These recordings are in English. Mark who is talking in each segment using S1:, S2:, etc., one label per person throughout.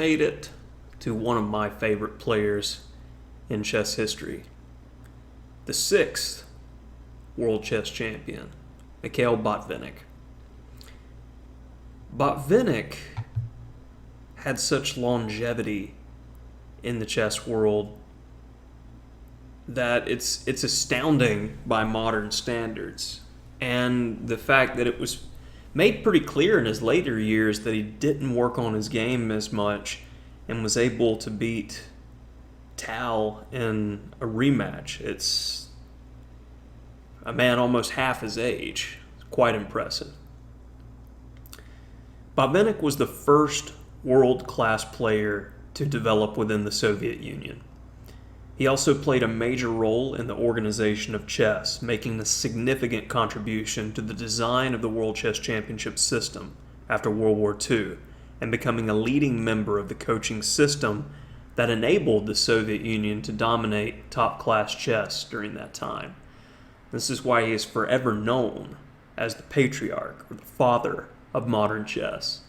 S1: made it to one of my favorite players in chess history. The 6th World Chess Champion, Mikhail Botvinnik. Botvinnik had such longevity in the chess world that it's astounding by modern standards. And the fact that it was made pretty clear in his later years that he didn't work on his game as much and was able to beat Tal in a rematch. It's a man almost half his age. Quite impressive. Botvinnik was the first world-class player to develop within the Soviet Union. He also played a major role in the organization of chess, making a significant contribution to the design of the World Chess Championship system after World War II, and becoming a leading member of the coaching system that enabled the Soviet Union to dominate top-class chess during that time. This is why he is forever known as the patriarch, or the father of modern chess.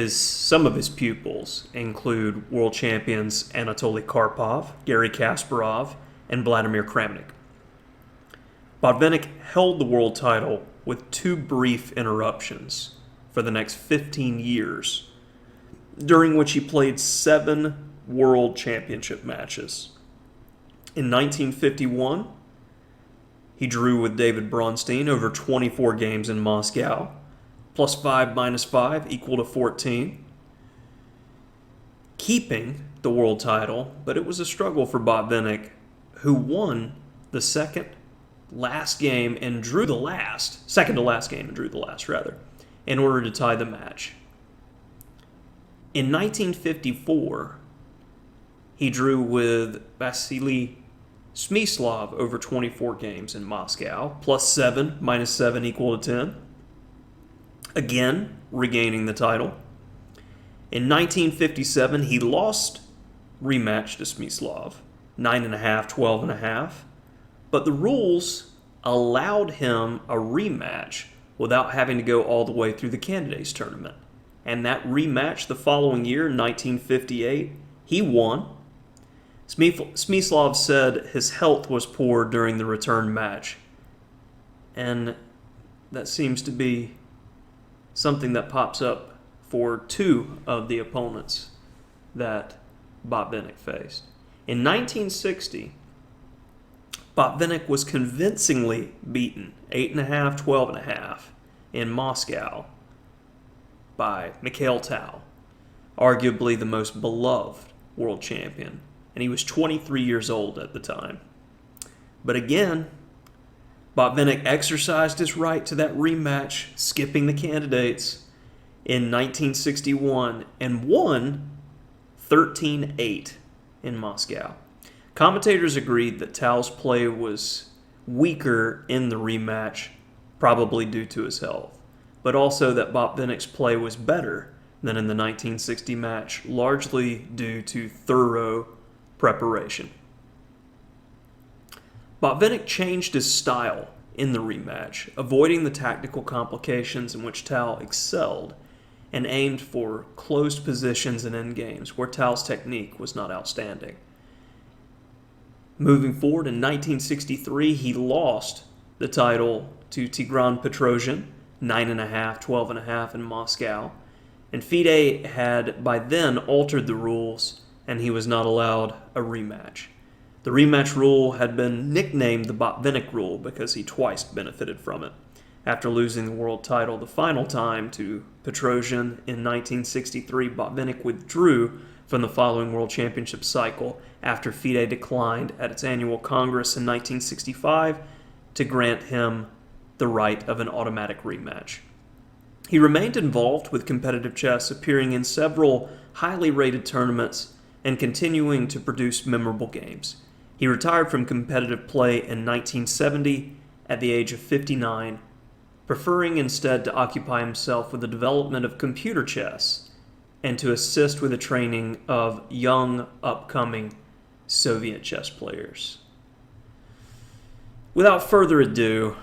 S1: Some of his pupils include World Champions Anatoly Karpov, Garry Kasparov, and Vladimir Kramnik. Botvinnik held the world title with 2 brief interruptions for the next 15 years, during which he played 7 World Championship matches. In 1951, he drew with David Bronstein over 24 games in Moscow, +5 -5 equal to 14, keeping the world title, but it was a struggle for Botvinnik, who won the second to last game and drew the last, in order to tie the match. In 1954, he drew with Vasily Smyslov over 24 games in Moscow, +7 -7 equal to 10. Again, regaining the title. In 1957, he lost rematch to Smyslov, 9.5, 12.5, but the rules allowed him a rematch without having to go all the way through the candidates tournament. And that rematch the following year, in 1958, he won. Smyslov said his health was poor during the return match, and that seems to be something that pops up for 2 of the opponents that Botvinnik faced. In 1960, Botvinnik was convincingly beaten 8.5, 12.5 in Moscow by Mikhail Tal, arguably the most beloved world champion, and he was 23 years old at the time. But again, Botvinnik exercised his right to that rematch, skipping the candidates in 1961, and won 13-8 in Moscow. Commentators agreed that Tal's play was weaker in the rematch, probably due to his health, but also that Botvinnik's play was better than in the 1960 match, largely due to thorough preparation. Botvinnik changed his style in the rematch, avoiding the tactical complications in which Tal excelled, and aimed for closed positions and endgames where Tal's technique was not outstanding. Moving forward, in 1963, he lost the title to Tigran Petrosian, 9.5, 12.5 in Moscow, and FIDE had by then altered the rules, and he was not allowed a rematch. The rematch rule had been nicknamed the Botvinnik rule because he twice benefited from it. After losing the world title the final time to Petrosian in 1963, Botvinnik withdrew from the following World Championship cycle after FIDE declined at its annual Congress in 1965 to grant him the right of an automatic rematch. He remained involved with competitive chess, appearing in several highly rated tournaments and continuing to produce memorable games. He retired from competitive play in 1970 at the age of 59, preferring instead to occupy himself with the development of computer chess and to assist with the training of young, upcoming Soviet chess players. Without further ado,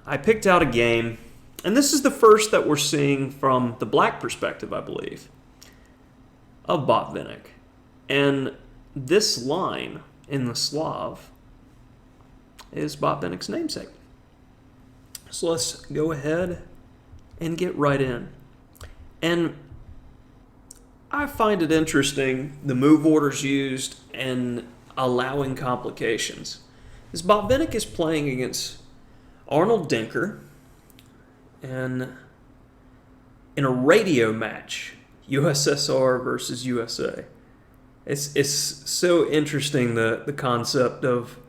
S1: I picked out a game, and this is the first that we're seeing from the black perspective, I believe. of Botvinnik. And this line in the Slav is Botvinnik's namesake. So let's go ahead and get right in. And I find it interesting, the move orders used and allowing complications. As Botvinnik is playing against Arnold Denker, and in a radio match, USSR versus USA. It's so interesting, the concept of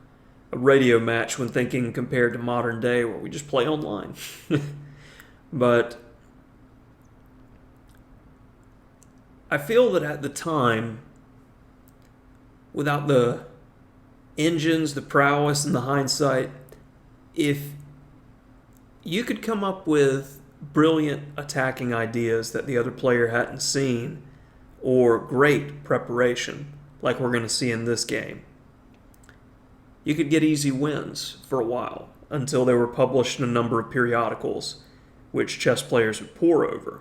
S1: a radio match when thinking compared to modern day where we just play online. But I feel that at the time, without the engines, the prowess, and the hindsight, if you could come up with brilliant attacking ideas that the other player hadn't seen, or great preparation, like we're going to see in this game, you could get easy wins for a while, until they were published in a number of periodicals, which chess players would pore over,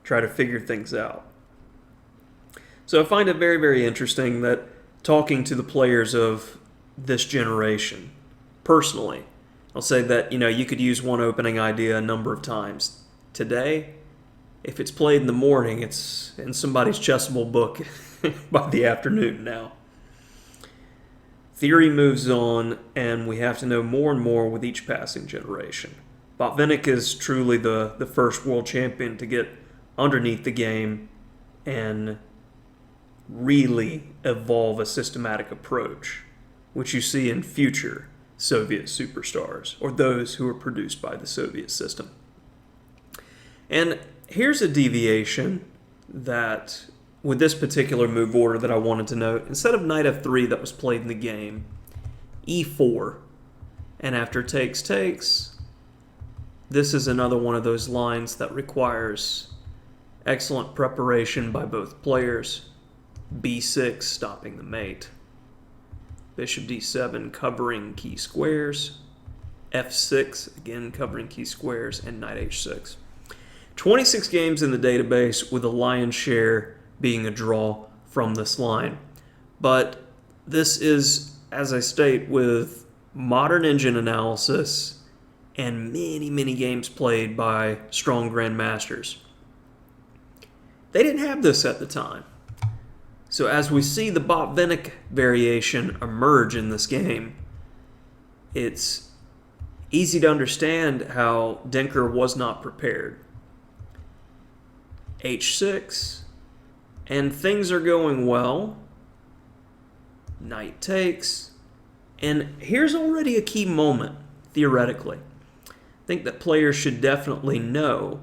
S1: try to figure things out. So I find it very, very interesting that talking to the players of this generation, personally, I'll say that, you could use one opening idea a number of times. Today, if it's played in the morning, it's in somebody's chessable book by the afternoon now. Theory moves on, and we have to know more and more with each passing generation. Botvinnik is truly the first world champion to get underneath the game and really evolve a systematic approach, which you see in future Soviet superstars, or those who are produced by the Soviet system. And here's a deviation that, with this particular move order that I wanted to note, instead of knight f3 that was played in the game, e4, and after takes, this is another one of those lines that requires excellent preparation by both players. b6, stopping the mate. Bishop d7, covering key squares. f6, again covering key squares, and knight h6. 26 games in the database, with the lion's share being a draw from this line. But this is, as I state, with modern engine analysis and many, many games played by strong grandmasters. They didn't have this at the time. So as we see the Botvinnik variation emerge in this game, it's easy to understand how Denker was not prepared. h6, and things are going well. Knight takes, and here's already a key moment, theoretically. I think that players should definitely know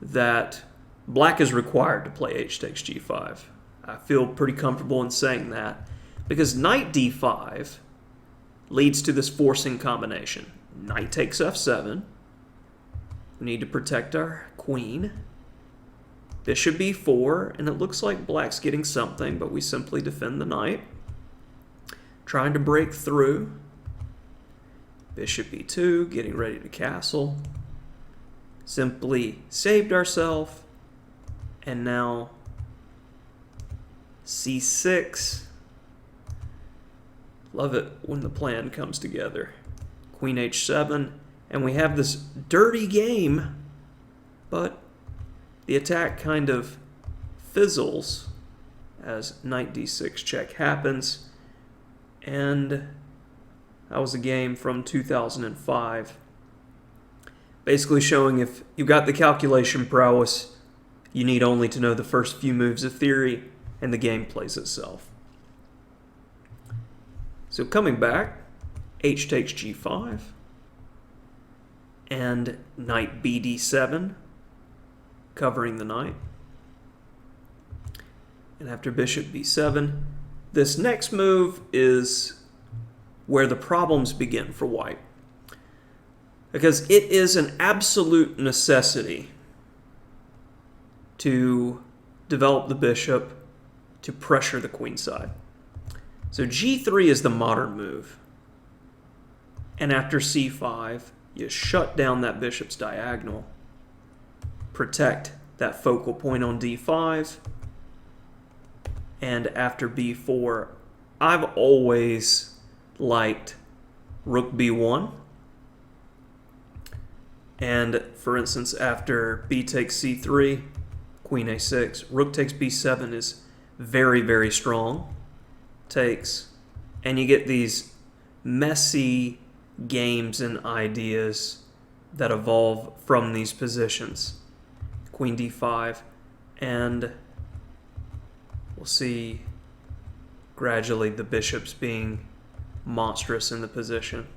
S1: that black is required to play h takes g5. I feel pretty comfortable in saying that, because knight d5 leads to this forcing combination. Knight takes f7. We need to protect our queen. Bishop b4, and it looks like black's getting something, but we simply defend the knight. Trying to break through. Bishop b2, getting ready to castle. Simply saved ourselves, and now c6. Love it when the plan comes together. Queen h7, and we have this dirty game, but the attack kind of fizzles as knight d6 check happens, and that was a game from 2005. Basically showing if you've got the calculation prowess, you need only to know the first few moves of theory, and the game plays itself. So coming back, h takes g5, and knight bd7, covering the knight. And after bishop b7, this next move is where the problems begin for white, because it is an absolute necessity to develop the bishop to pressure the queen side. So g3 is the modern move. And after c5, you shut down that bishop's diagonal, protect that focal point on d5, And after b4, I've always liked rook b1. And for instance, after b takes c3, queen a6, rook takes b7 is very, very strong. Takes. And you get these messy games and ideas that evolve from these positions. Queen d5, and we'll see gradually the bishops being monstrous in the position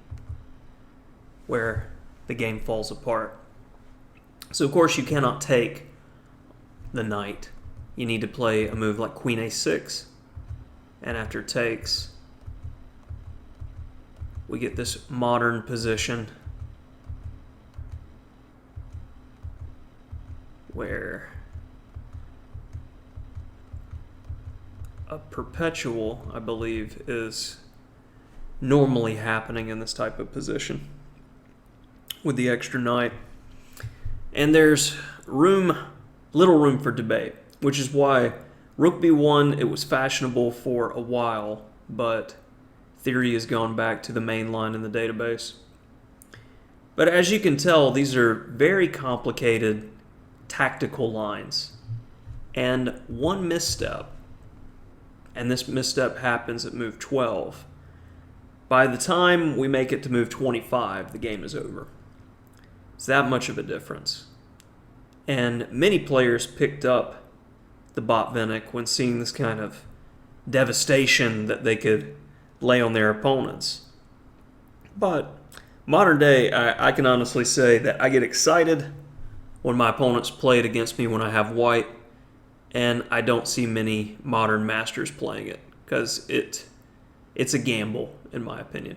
S1: where the game falls apart. So of course you cannot take the knight. You need to play a move like queen a6, and after takes, we get this modern position where a perpetual, I believe, is normally happening in this type of position with the extra knight. And there's little room for debate, which is why rook b1, it was fashionable for a while, but theory has gone back to the main line in the database. But as you can tell, these are very complicated tactical lines. And one misstep, and this misstep happens at move 12, by the time we make it to move 25, the game is over. It's that much of a difference. And many players picked up the Botvinnik when seeing this kind of devastation that they could lay on their opponents. But modern day, I can honestly say that I get excited when my opponents play it against me when I have white, and I don't see many modern masters playing it because it's a gamble, in my opinion.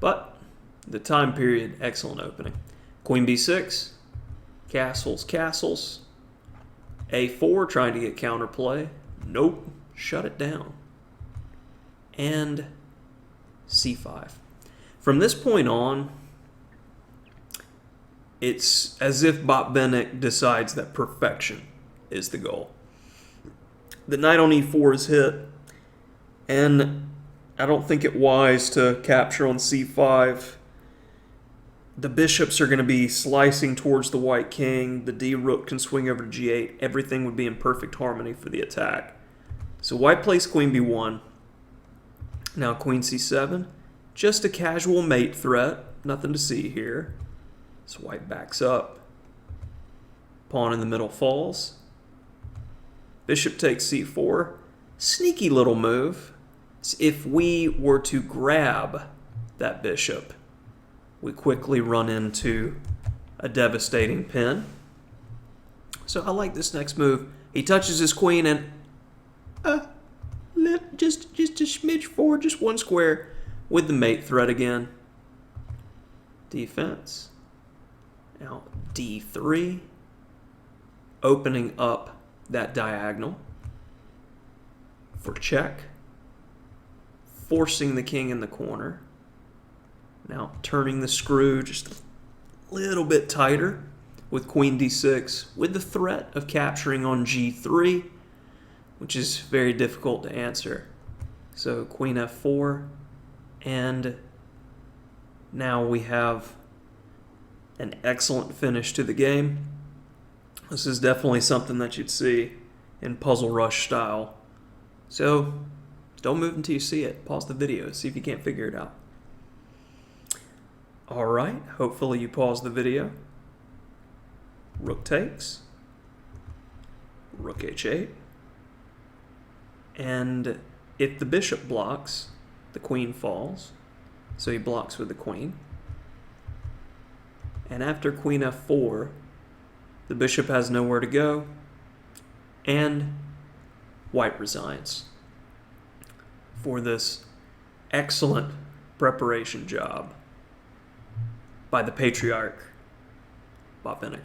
S1: But the time period, excellent opening. Queen b6, castles, castles. a4, trying to get counterplay. Nope, shut it down. And c5. From this point on, it's as if Botvinnik decides that perfection is the goal. The knight on e4 is hit, and I don't think it wise to capture on c5. The bishops are going to be slicing towards the white king. The d-rook can swing over to g8. Everything would be in perfect harmony for the attack. So white plays queen b1. Now queen c7. Just a casual mate threat. Nothing to see here. So white backs up. Pawn in the middle falls. Bishop takes c4. Sneaky little move. If we were to grab that bishop, we quickly run into a devastating pin. So I like this next move. He touches his queen and just a smidge forward, just one square with the mate threat again. Defense. Now d3, opening up that diagonal for check, forcing the king in the corner. Now turning the screw just a little bit tighter with queen d6 with the threat of capturing on g3, which is very difficult to answer. So queen f4, and now we have an excellent finish to the game. This is definitely something that you'd see in Puzzle Rush style. So don't move until you see it. Pause the video, see if you can't figure it out. Alright, hopefully you pause the video. Rook takes. Rook h8. And if the bishop blocks, the queen falls. So he blocks with the queen. And after queen f4, the bishop has nowhere to go, and white resigns for this excellent preparation job by the patriarch, Botvinnik.